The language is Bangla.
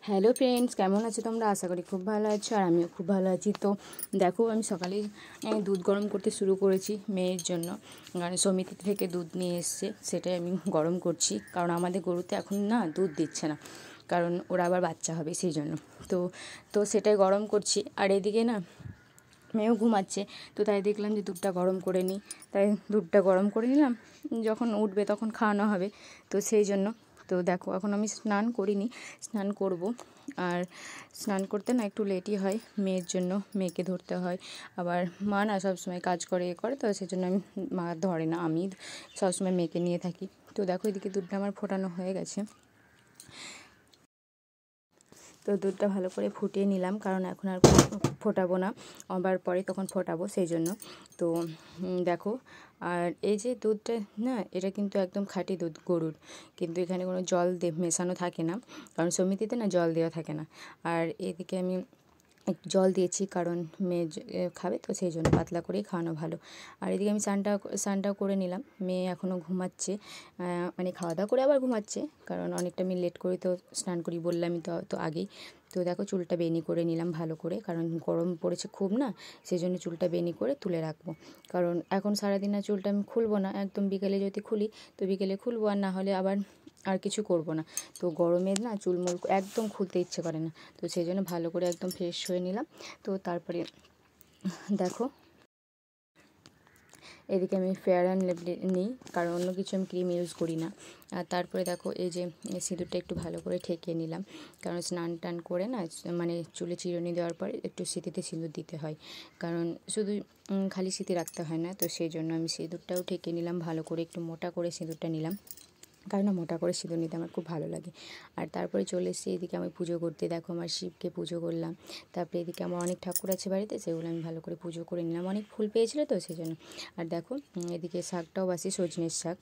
হ্যালো ফ্রেন্ডস, কেমন আছো তোমরা? আশা করি খুব ভালো আছো, আর আমিও খুব ভালো আছি। তো দেখো, আমি সকালে দুধ গরম করতে শুরু করেছি মেয়ের জন্য। কারণ সমিতি থেকে দুধ নিয়ে এসছে, সেটাই আমি গরম করছি। কারণ আমাদের গরুতে এখন না দুধ দিচ্ছে না, কারণ ওরা আবার বাচ্চা হবে সেই জন্য। তো তো সেটাই গরম করছি। আর এদিকে না মেয়েও ঘুমাচ্ছে, তো তাই দেখলাম যে দুধটা গরম করে নিই। তাই দুধটা গরম করে নিলাম, যখন উঠবে তখন খাওয়ানো হবে, তো সেই জন্য। তো দেখো, এখন আমি স্নান করিনি, স্নান করব। আর স্নান করতে না একটু লেটই হয় মেয়ের জন্য, মেয়েকে ধরতে হয়। আবার মা না সবসময় কাজ করে করে, তো সেই জন্য মা ধরে না, আমি সবসময় মেয়েকে নিয়ে থাকি। তো দেখো, এদিকে দুধটা আমার ফোটানো হয়ে গেছে। তো দুধটা ভালো করে ফুটিয়ে নিলাম, কারণ এখন আর ফোটাবো না, আবার পরে তখন ফোটাবো সেই জন্য। তো দেখো, আর এই যে দুধটা না, এটা কিন্তু একদম খাঁটি দুধ গরুর, কিন্তু এখানে কোনো জল মেশানো থাকে না, কারণ সমিতিতে না জল দেওয়া থাকে না। আর এদিকে আমি একটু জল দিয়েছি, কারণ মেয়ে খাবে, তো সেই জন্য পাতলা করেই খাওয়ানো ভালো। আর এদিকে আমি স্নানটাও করে নিলাম। মেয়ে এখনও ঘুমাচ্ছে, মানে খাওয়া দাওয়া করে আবার ঘুমাচ্ছে, কারণ অনেকটা আমি লেট করে তো স্নান করি, বললামই তো আগেই। তো দেখো, চুলটা বেনি করে নিলাম ভালো করে, কারণ গরম পড়েছে খুব না, সেই জন্য চুলটা বেনি করে তুলে রাখবো। কারণ এখন সারাদিন আর চুলটা আমি খুলবো না, একদম বিকেলে যদি খুলি তো বিকেলে খুলবো, আর না হলে আবার আর কিছু করব না। তো গরমে না চুলমুল একদম খুলতে ইচ্ছে করে না, তো সেই জন্য ভালো করে একদম ফ্রেশ হয়ে নিলাম। তো তারপরে দেখো, এদিকে আমি ফেয়ার অ্যান্ড লাভলি নিই, কারণ অন্য কিছু আমি ক্রিম ইউজ করি না। আর তারপরে দেখো, এই যে সিঁদুরটা একটু ভালো করে ঠেকিয়ে নিলাম, কারণ স্নান টান করে না, মানে চুলে চিরুনি দেওয়ার পরে একটু সিঁথিতে সিঁদুর দিতে হয়, কারণ শুধু খালি সিঁথি রাখতে হয় না। তো সেই জন্য আমি সিঁদুরটাও ঠেকিয়ে নিলাম ভালো করে, একটু মোটা করে সিঁদুরটা নিলাম, কারণ মোটা করে সিঁদুর নিতে আমার খুব ভালো লাগে। আর তারপরে চলে এসেছি এদিকে আমি পুজো করতে। দেখো, আমার শিবকে পুজো করলাম। তারপরে এদিকে আমার অনেক ঠাকুর আছে বাড়িতে, সেগুলো আমি ভালো করে পুজো করে নিলাম, অনেক ফুল পেয়েছিলো তো সেই জন্য। আর দেখো, এদিকে শাকটাও বাসি, সজনের শাক,